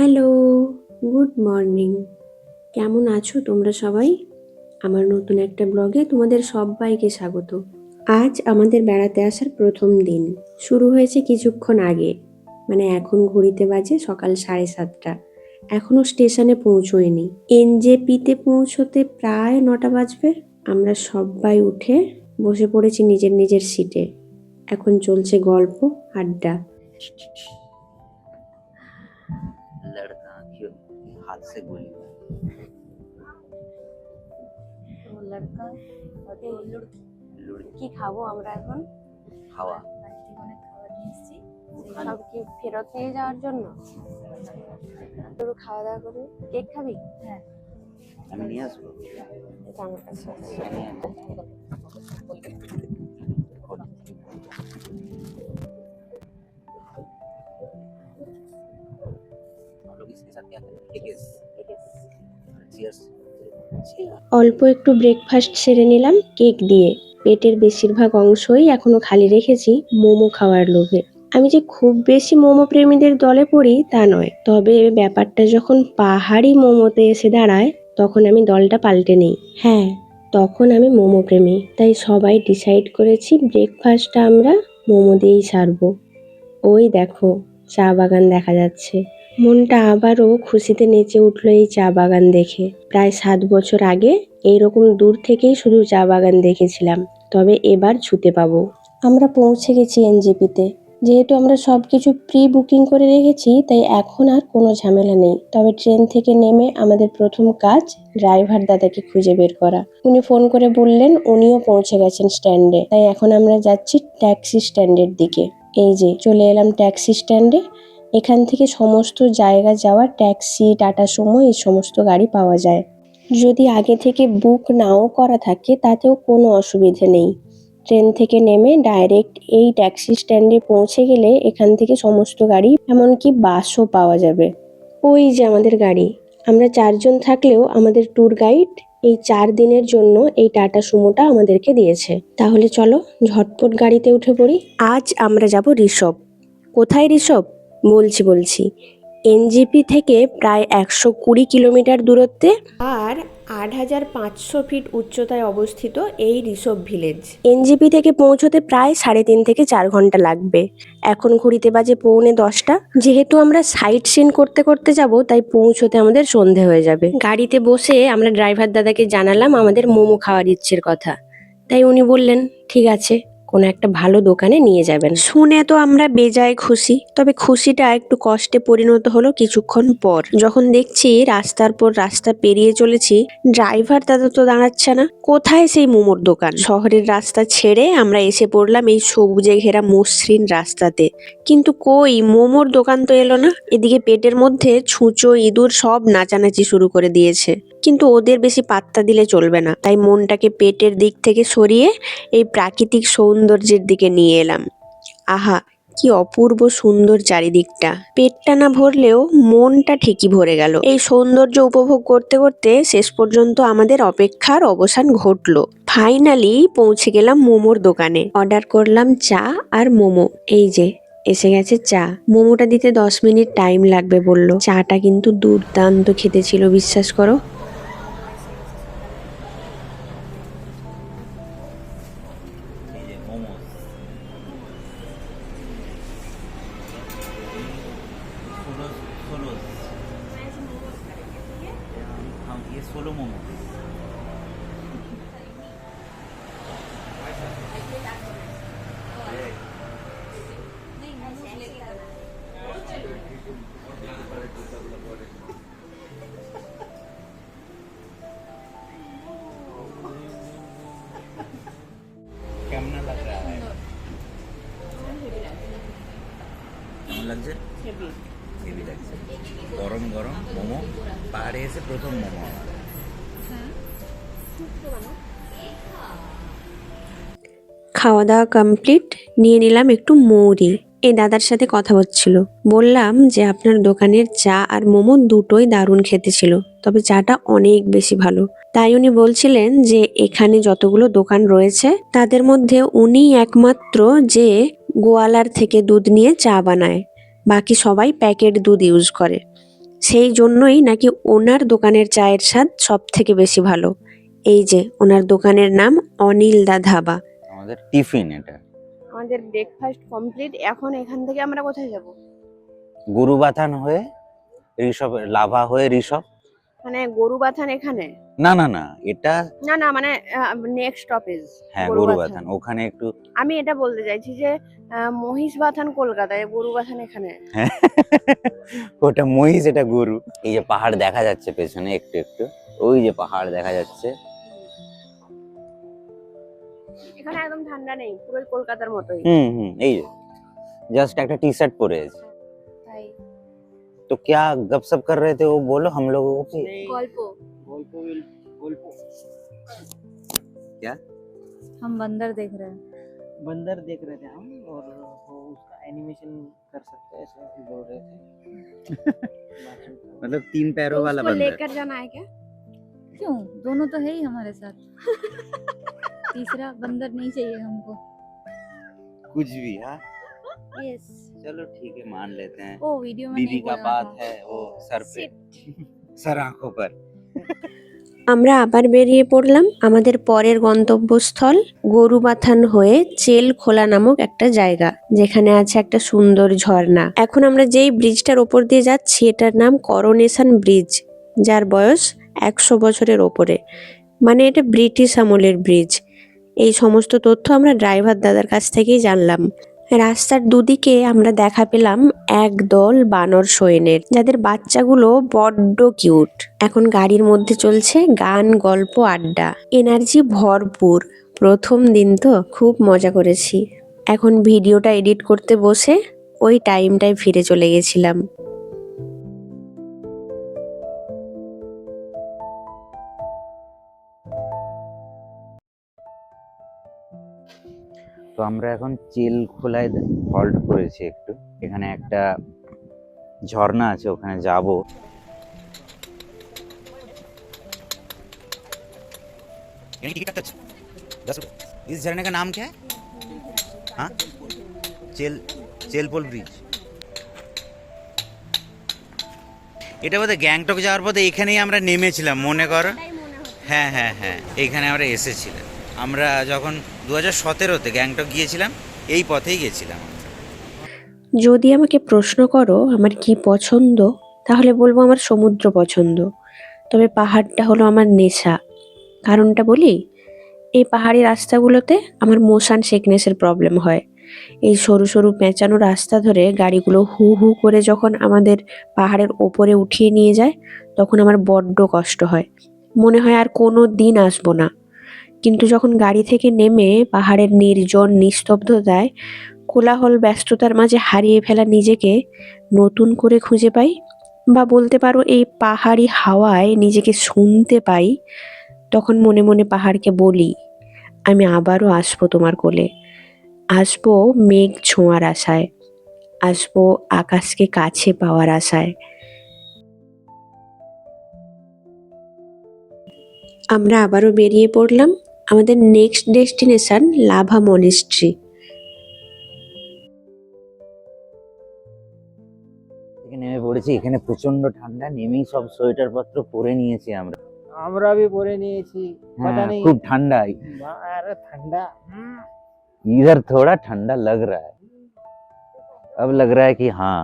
Hello, good morning. কেমন আছো তোমরা সবাই? আমার নতুন একটা ব্লগে তোমাদের সবাইকে স্বাগত। আজ আমাদের বেড়াতে আসার প্রথম দিন। শুরু হয়েছে কিছুক্ষণ আগে, মানে এখন ঘড়িতে বাজে সকাল 7:30। এখনো স্টেশনে পৌঁছোয়নি। এনজেপিতে পৌঁছতে প্রায় 9টা বাজবে। আমরা সবাই উঠে বসে পড়েছি নিজের নিজের সিটে। এখন চলছে গল্প, আড্ডা। लड़का क्यों हाथ से गोली मारी? ও লড়কা ওতে লড়কি কি খাবো আমরা এখন? হাওয়া অনেক খাবার নিয়ে এসেছি, সব কি ফেরত নিয়ে যাওয়ার জন্য? একটু খাওয়া দাওয়া করি। কেক খাবি? হ্যাঁ আমি নিয়ে আসবো। এটা আমার কাছে আছে। हम लोग इसके साथ क्या करें? Cheers. অল্প একটু ব্রেকফাস্ট সেরে নিলাম কেক দিয়ে। পেটের বেশিরভাগ অংশই এখনো খালি রেখেছি মোমো খাওয়ার লোভে। আমি যে খুব বেশি মোমো প্রেমীদের দলে পড়ি তা নয়, তবে ব্যাপারটা যখন পাহাড়ি মোমোতে এসে দাঁড়ায় তখন আমি দলটা পাল্টে নিই। হ্যাঁ, তখন আমি মোমো প্রেমী। তাই সবাই ডিসাইড করেছি ব্রেকফাস্টটা আমরা মোমো দিয়েই সারবো। ওই দেখো, চা বাগান দেখা যাচ্ছে। মনটা আবারও খুশিতে নেচে উঠল এই চা বাগান দেখে। প্রায় 7 বছর আগে এইরকম দূর থেকেই শুধু চা বাগান দেখেছিলাম, তবে এবার ছুতে পাবো। আমরা পৌঁছে গেছি এনজেপিতে। যেহেতু আমরা সবকিছু প্রি বুকিং করে রেখেছি, তাই এখন আর কোনো ঝামেলা নেই। তবে ট্রেন থেকে নেমে আমাদের প্রথম কাজ ড্রাইভার দাদাকে খুঁজে বের করা। উনি ফোন করে বললেন উনিও পৌঁছে গেছেন স্ট্যান্ডে। তাই এখন আমরা যাচ্ছি ট্যাক্সি স্ট্যান্ডের দিকে। এই যে চলে এলাম ট্যাক্সি স্ট্যান্ডে। এখান থেকে সমস্ত জায়গা যাওয়ার ট্যাক্সি, টাটা সুমো এই সমস্ত গাড়ি পাওয়া যায়। যদি আগে থেকে বুক নাও করা থাকে তাতেও কোনো অসুবিধে নেই। ট্রেন থেকে নেমে ডাইরেক্ট এই ট্যাক্সি স্ট্যান্ডে পৌঁছে গেলে এখান থেকে সমস্ত গাড়ি, এমনকি বাসও পাওয়া যাবে। ওই যে আমাদের গাড়ি। আমরা 4 জন থাকলেও আমাদের ট্যুর গাইড এই 4 দিনের জন্য এই টাটা সুমোটা আমাদেরকে দিয়েছে। তাহলে চলো ঝটপট গাড়িতে উঠে পড়ি। আজ আমরা যাব ঋষভ। কোথায় ঋষভ? বলছি। এনজেপি থেকে প্রায় 120 কিলোমিটার দূরত্বে আর 8,500 ফিট উচ্চতায় অবস্থিত এই ঋষভ ভিলেজ। এনজেপি থেকে পৌঁছতে প্রায় 3.5 থেকে 4 ঘন্টা লাগবে। এখন ঘড়িতে বাজে 9:45। যেহেতু আমরা সাইট সিন করতে করতে যাব, তাই পৌঁছতে আমাদের সন্ধে হয়ে যাবে। গাড়িতে বসে আমরা ড্রাইভার দাদাকে জানালাম আমাদের মোমো খাওয়ার ইচ্ছের কথা। তাই উনি বললেন ঠিক আছে, কোনো একটা ভালো দোকানে নিয়ে যাবেন। শুনে তো আমরা বেজায় খুশি, তবে খুশিটা একটু কষ্টে পরিণত হলো কিছুক্ষণ পর, যখন দেখছি রাস্তার পর রাস্তা পেরিয়ে চলেছি, ড্রাইভার দাদা তো দাঁড়াচ্ছে না। কোথায় সেই মোমোর দোকান? শহরের রাস্তা ছেড়ে আমরা এসে পড়লাম এই সবুজে ঘেরা মসৃণ রাস্তাতে, কিন্তু কই মোমোর দোকান তো এলো না। এদিকে পেটের মধ্যে ছুঁচো, ইঁদুর সব নাচানাচি শুরু করে দিয়েছে, কিন্তু ওদের বেশি পাত্তা দিলে চলবে না। তাই মনটাকে পেটের দিক থেকে সরিয়ে এই প্রাকৃতিক সৌন্দর্যের দিকে নিয়ে এলাম। আহা, কি অপূর্ব সুন্দর চারিদিকটা। পেটটা না ভরলেও মনটা ঠিকই ভরে গেল। এই সৌন্দর্য উপভোগ করতে করতে শেষ পর্যন্ত আমাদের অপেক্ষার অবসান ঘটলো। ফাইনালি পৌঁছে গেলাম মোমোর দোকানে। অর্ডার করলাম চা আর মোমো। এই যে এসে গেছে চা। মোমোটা দিতে 10 মিনিট টাইম লাগবে বললো। চাটা কিন্তু দুর্দান্ত খেতে ছিল, বিশ্বাস করো। ये मोमोज सोलो हम ये सोलो मोमो कैमना लग रहा है কেমন লাগছে? হেভি লাগছে। গরম গরম মোমো, পাহাড়ে এসে প্রথম মোমো আমার। খাওয়া দাওয়া কমপ্লিট। নিয়ে নিলাম একটু মৌরি। এই দাদার সাথে কথা হচ্ছিল। বললাম যে আপনার দোকানের চা আর মোমো দুটোই দারুণ খেতে ছিল, তবে চাটা অনেক বেশি ভালো। তাই উনি বলছিলেন যে এখানে যতগুলো দোকান রয়েছে তাদের মধ্যে উনি একমাত্র যে গোয়ালার থেকে দুধ নিয়ে চা বানায়, বাকি সবাই প্যাকেট দুধ ইউজ করে। সেই জন্যই নাকি ওনার দোকানের চায়ের স্বাদ সব থেকে বেশি ভালো। এই যে ওনার দোকানের নাম অনিল দা ধাবা। আমাদের টিফিন এটা। আমাদের ব্রেকফাস্ট কমপ্লিট। এখন এখান থেকে আমরা কোথায় যাব? গুরুবাথান হয়ে ঋষভ, লাভা হয়ে ঋষভ। মানে গরুবাথান এখানে? না না না, এটা না মানে নেক্সট স্টপেজ হ্যাঁ গরুবাথান। গরুবাথান, ওখানে একটু আমি এটা বলতে চাইছি যে মহিষবাথান কলকাতায়, গরুবাথান এখানে। হ্যাঁ, ওটা মহিষ, এটা গরু। এই যে পাহাড় দেখা যাচ্ছে পেছনে একটু একটু, ওই যে পাহাড় দেখা যাচ্ছে। এখানে একদম ঠান্ডা নেই, পুরো কলকাতার মতোই। এই যে জাস্ট একটা টি শার্ট পরে আছে। তাই তো क्या गपशप कर रहे थे वो बोलो हम लोगों को। গল্প क्या? हम बंदर देख रहे हैं। बंदर देख रहे थे हम, और वो उसका एनिमेशन कर सकते हैं ऐसे बोल रहे थे। मतलब 3 पैरों वाला उसको बंदर। लेकर जाना है क्या? क्यों, दोनों तो है ही हमारे साथ। तीसरा बंदर नहीं चाहिए हमको। कुछ भी। हाँ यस, चलो ठीक है, मान लेते हैं। वो वीडियो में बीवी नहीं का बोलना बात था। है वो सर पे, सर आंखों पर। আমরা আবার বেরিয়ে পড়লাম আমাদের পরের গন্তব্যস্থল গরুবাথান হয়ে চেলখোলা নামক একটা জায়গা, যেখানে আছে একটা সুন্দর ঝর্ণা। এখন আমরা যেই ব্রিজটার ওপর দিয়ে যাচ্ছি এটার নাম করোনেশন ব্রিজ, যার বয়স 100 বছরের ওপরে। মানে এটা ব্রিটিশ আমলের ব্রিজ। এই সমস্ত তথ্য আমরা ড্রাইভার দাদার কাছ থেকেই জানলাম। রাস্তার দুদিকে আমরা দেখা পেলাম একদল বানর সৈন্যের, যাদের বাচ্চাগুলো বড্ড কিউট। এখন গাড়ির মধ্যে চলছে গান, গল্প, আড্ডা, এনার্জি ভরপুর। প্রথম দিন তো খুব মজা করেছি। এখন ভিডিওটা এডিট করতে বসে ওই টাইমটায় ফিরে চলে গেছিলাম। তো আমরা এখন চেলখোলায় হল্ট করেছি একটু। এখানে একটা ঝর্ণা আছে, ওখানে যাব। इस झरने का नाम क्या है? हाँ, চেলপোল ব্রিজ। এটা বোধহয় গ্যাংটক যাওয়ার পথে এখানেই আমরা নেমেছিলাম, মনে করো। হ্যাঁ হ্যাঁ হ্যাঁ, এইখানে আমরা এসেছিলাম। আমরা যখন 2017-তে গ্যাংটক গিয়েছিলাম, এই পথেই গেছিলাম। যদি আমাকে প্রশ্ন করো আমার কি পছন্দ, তাহলে বলবো আমার সমুদ্র পছন্দ। তবে পাহাড়টা হলো আমার নেশা। কারণটা বলি, এই পাহাড়ি রাস্তাগুলোতে আমার মোশন সিকনেসের প্রবলেম হয়। এই সরু সরু পেঁচানো রাস্তা ধরে গাড়িগুলো হু হু করে যখন আমাদের পাহাড়ের ওপরে উঠিয়ে নিয়ে যায়, তখন আমার বড্ড কষ্ট হয়। মনে হয় আর কোনো দিন আসবো না। কিন্তু যখন গাড়ি থেকে নেমে পাহাড়ের নির্জন নিস্তব্ধতায় কোলাহল ব্যস্ততার মাঝে হারিয়ে ফেলা নিজেকে নতুন করে খুঁজে পাই, বা বলতে পারো এই পাহাড়ি হাওয়ায় নিজেকে শুনতে পাই, তখন মনে মনে পাহাড়কে বলি, আমি আবারও আসবো তোমার কোলে। আসবো মেঘ ছোঁয়ার আশায়, আসবো আকাশকে কাছে পাওয়ার আশায়। আমরা আবারও বেরিয়ে পড়লাম আমাদের নেক্সট ডেস্টিনেশন লাভা মনেস্ট্রি। নেমে পড়েছি, এখানে প্রচন্ড ঠান্ডা। নেমেই সব সোয়েটার পত্র পরে নিয়েছি আমরা। আমরা भी পরে নিয়েছি। पता हाँ, नहीं खूब ठंडा। अरे ठंडा। इधर थोड़ा ठंडा लग रहा है, अब लग रहा है कि हाँ।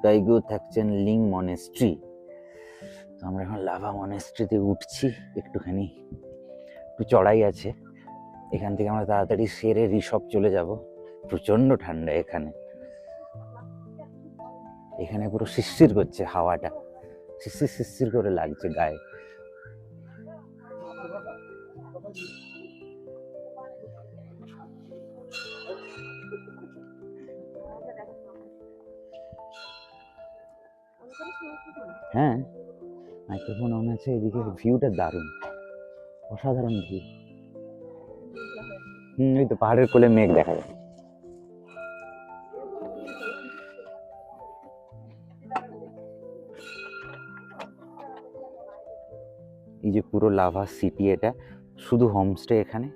কাইগো থাকছেন লিং মনেস্ট্রি। তো আমরা এখন লাভা মনেস্ট্রিতে উঠছি। একটুখানি একটু চড়াই আছে, এখান থেকে আমরা তাড়াতাড়ি সেরে ঋষভ চলে যাব। প্রচন্ড ঠান্ডা এখানে। এখানে পুরো শিরশির করছে হাওয়াটা, শিরশির শিরশির করে লাগছে গায়ে। হ্যাঁ, মাইক্রোফোন অন আছে। এদিকে ভিউটা দারুণ, অসাধারণ ভিউ। ওই তো পাহাড়ের কোলে মেঘ দেখা যায়। এই যে পুরো লাভা সিটি, এটা শুধু হোমস্টে এখানে।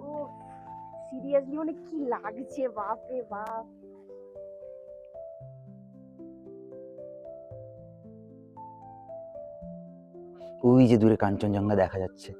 ও সিরিয়াসলি মানে কি লাগছে, বাপ রে বাপ। ওই যে দূরে কাঞ্চনজঙ্ঘা দেখা যাচ্ছে।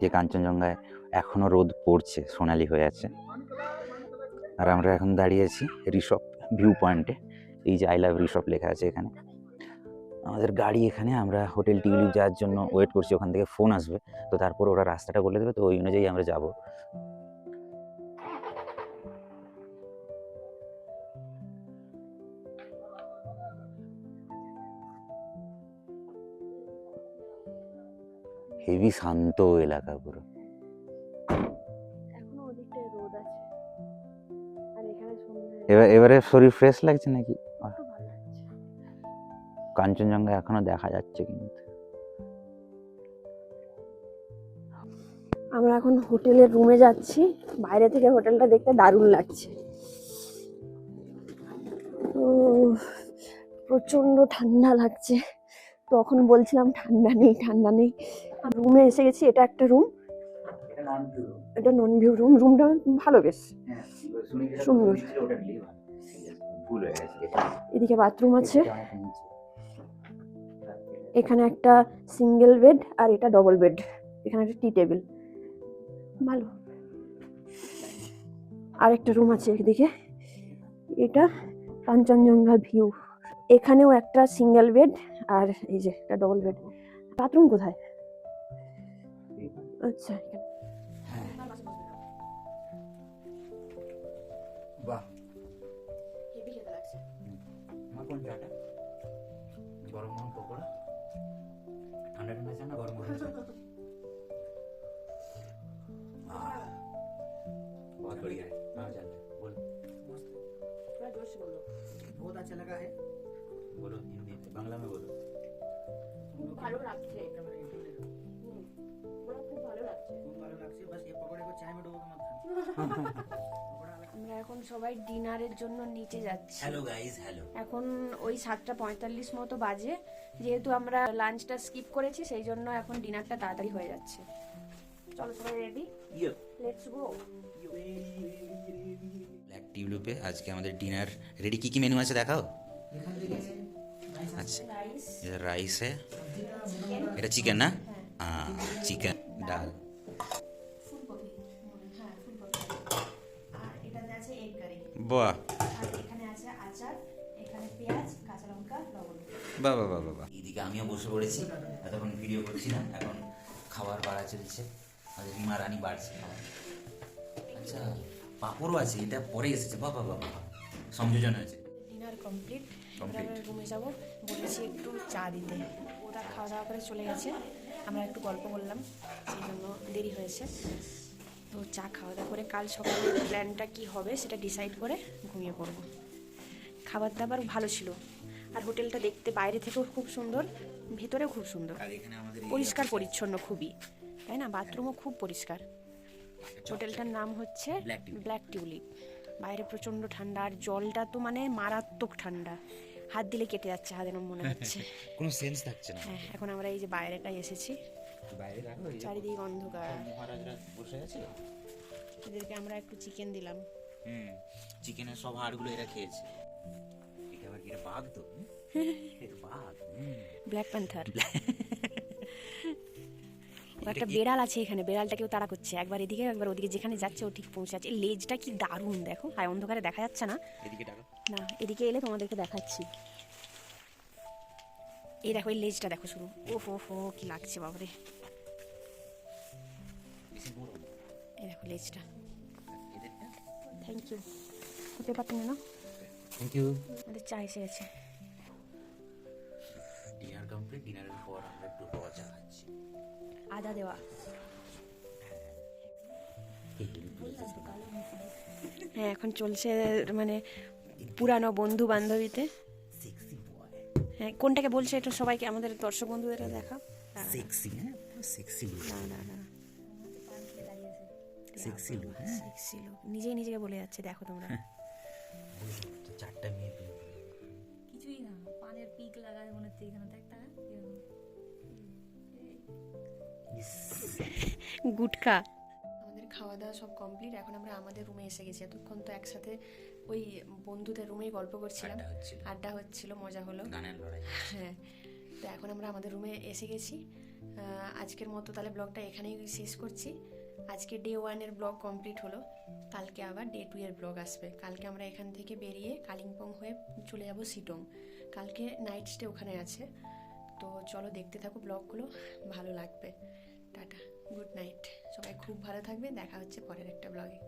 যে কাঞ্চনজঙ্ঘায় এখনো রোদ পড়ছে, সোনালি হয়ে আছে। আর আমরা এখন দাঁড়িয়েছি ঋষভ ভিউ পয়েন্টে। এই যে আই লাভ ঋষভ লেখা আছে এখানে। আমাদের গাড়ি এখানে, আমরা হোটেল টিউলিপ যাওয়ার জন্য ওয়েট করছি, ওখান থেকে ফোন আসবে, তো তারপর ওরা রাস্তাটা বলে দেবে, তো ওই অনুযায়ী আমরা যাব। হেভি শান্ত এলাকা পুরো। এখনো ওদিকটায় রোদ আছে আর এখানে এবারে শরীর ফ্রেশ লাগছে নাকি? একটু ভালো লাগছে। কাঞ্চনজঙ্ঘা এখনো দেখা যাচ্ছে কিন্তু। আমরা এখন হোটেলের রুমে যাচ্ছি। বাইরে থেকে হোটেলটা দেখতে দারুণ লাগছে। ও প্রচন্ড ঠান্ডা লাগছে। তখন বলছিলাম ঠান্ডা নেই ঠান্ডা নেই। রুমে এসে গেছি। এটা একটা রুম, এটা নন ভিউ রুম। রুমটা ভালো, বেশ সুন্দর। এদিকে বাথরুম আছে, এখানে একটা সিঙ্গেল বেড আর এটা ডবল বেড। এখানে একটা টি টেবিল, ভালো। আর একটা রুম আছে এদিকে, এটা কাঞ্চনজঙ্ঘা ভিউ। এখানেও একটা সিঙ্গেল বেড আর এই যে একটা ডবল বেড। বাথরুম কোথায়? আচ্ছা, বাহ, হেভি খেতে লাগছে। কোন চাটা? গরম গরম পকোড়া, ঠান্ডা ঠান্ডা চা না গরম গরম চা? बहुत बढ़िया है। कहाँ चल रहे हैं? बोलो। थोड़ा जोर से बोलो। बहुत अच्छा लगा है। बोलो हिंदी में, बांग्ला में बोलो। খুব ভালো লাগছে। পুরো খুব ভালো লাগছে। खूब भालो লাগছে। बस ये पकोड़े को चाय में डुबो के मत खाना। আমরা এখন সবাই ডিনারের জন্য নিচে যাচ্ছি। Hello guys, hello. এখন ওই 7:45 মতো বাজে। যেহেতু আমরা লাঞ্চটা স্কিপ করেছি সেই জন্য এখন ডিনারটা তাড়াতাড়ি হয়ে যাচ্ছে। চলো সবাই রেডি, ইয়ে লেটস গো। ব্ল্যাক টিউলিপে আজকে আমাদের ডিনার রেডি। কি কি মেনু আছে দেখাও। আচ্ছা, রাইস, এটা রাইস है, এটা চিকেন না? হ্যাঁ, চিকেন ডাল। ফুলকপি, হ্যাঁ ফুলকপি। আর এটাতে আছে এগ কারি। বাহ আর এখানে আছে আচার, এখানে পেঁয়াজ, কাঁচা লঙ্কা, লবণ। বাহ বাহ বাহ বাহ। এদিকে আমিও বসে পড়েছি, এতক্ষণ ভিডিও করছিলাম, এখন খাবার বাড়া চলছে। আমাদের রিমা রানী বাড়ছে খাবার। আচ্ছা, পাঁপড়ও আছে, এটা পরে এসেছে। বাহ বাহ বাহ বাহ, সংযোজন হয়েছে। Dinner complete. আমরা Complete. রুমে যাব, বলেছি একটু চা দিতে। ওরা খাওয়া দাওয়া করে চলে গেছে, আমরা একটু গল্প করলাম, সেই জন্য দেরি হয়েছে। তো চা খাওয়া দাওয়া করে কাল সকালের প্ল্যানটা কি হবে সেটা ডিসাইড করে ঘুমিয়ে পড়ব। খাবার দাবার ভালো ছিল, আর হোটেলটা দেখতে বাইরে থেকেও খুব সুন্দর, ভেতরেও খুব সুন্দর, আর এখানে আমাদের পরিষ্কার পরিচ্ছন্ন খুবই, তাই না? বাথরুমও খুব পরিষ্কার। হোটেলটার নাম হচ্ছে Black Tulip। Black tulip. বাইরে প্রচন্ড ঠান্ডা, আর জলটা তো মানে মারাত্মক ঠান্ডা, হাত দিলে কেটে যাচ্ছে হাত, এরকম মনে হচ্ছে। কোনো সেন্স থাকছে না। হ্যাঁ, এখন আমরা এই যে বাইরেটায় এসেছি, বাইরে রাখো, এই যে চারিদিকে অন্ধকার। মহারাজরা বসে আছে। এদেরকে আমরা একটু চিকেন দিলাম। চিকেনের সব হাড়গুলো এরা খেয়েছে। এটা আবার কি, এটা বাঘ তো? এটা বাঘ। Black panther. একটা বেড়াল আছে এখানে, বেড়ালটাকেও তাড়া করছে, একবার এদিকে একবার ওদিকে, যেখানে যাচ্ছে ও ঠিক পৌঁছাচ্ছে। এই লেজটা কি দারুণ দেখো, আর অন্ধকারে দেখা যাচ্ছে না। এদিকে ডাকো। না, এদিকে এলে তোমাদেরকে দেখাচ্ছি। এই দেখো, এই লেজটা দেখো শুরু। ওহো হো, কি লাগছে বাবারে। এই দেখো লেজটা। Thank you. পেপারটা নিয়ে নাও। Thank you. আমাদের চা এসে গেছে। Dinner complete. ডিনারের পর আমরা একটু রোয়া চা খাচ্ছি। আদা দেওয়া। হ্যাঁ, এখন চলছে মানে পুরানো বন্ধু বান্ধবীতে। Sexy boy. হ্যাঁ, কোনটাকে বলছে এটা সবাইকে, আমাদের দর্শক বন্ধুদের দেখা। সেক্সি, হ্যাঁ সেক্সি লুক। না না না, সেক্সি লুক। সেক্সি লোক নিজেই নিজেকে বলে যাচ্ছে, দেখো তোমরা। চারটা মেয়ে বিয়ে করে। কিছুই না, পানের পিক লাগায় মনে হচ্ছে এখানে তো একটা গুটকা। আমাদের খাওয়া দাওয়া সব কমপ্লিট, এখন আমরা আমাদের রুমে এসে গেছি। এতক্ষণ তো একসাথে ওই বন্ধুদের রুমেই গল্প করছিলাম, আড্ডা হচ্ছিল, মজা হলো। গানের লড়াই। হ্যাঁ, তো এখন আমরা আমাদের রুমে এসে গেছি। আজকের মতো তাহলে ব্লগটা এখানেই শেষ করছি। আজকে ডে 1-এর ব্লগ কমপ্লিট হলো, কালকে আবার ডে 2-এর ব্লগ আসবে। কালকে আমরা এখান থেকে বেরিয়ে কালিম্পং হয়ে চলে যাব শিটং। কালকে নাইট স্টে ওখানে আছে, তো চলো দেখতে থাকো ব্লগগুলো, ভালো লাগবে। টাটা, গুড নাইট, সবাই খুব ভালো থাকবে, দেখা হচ্ছে পরের একটা ব্লগে।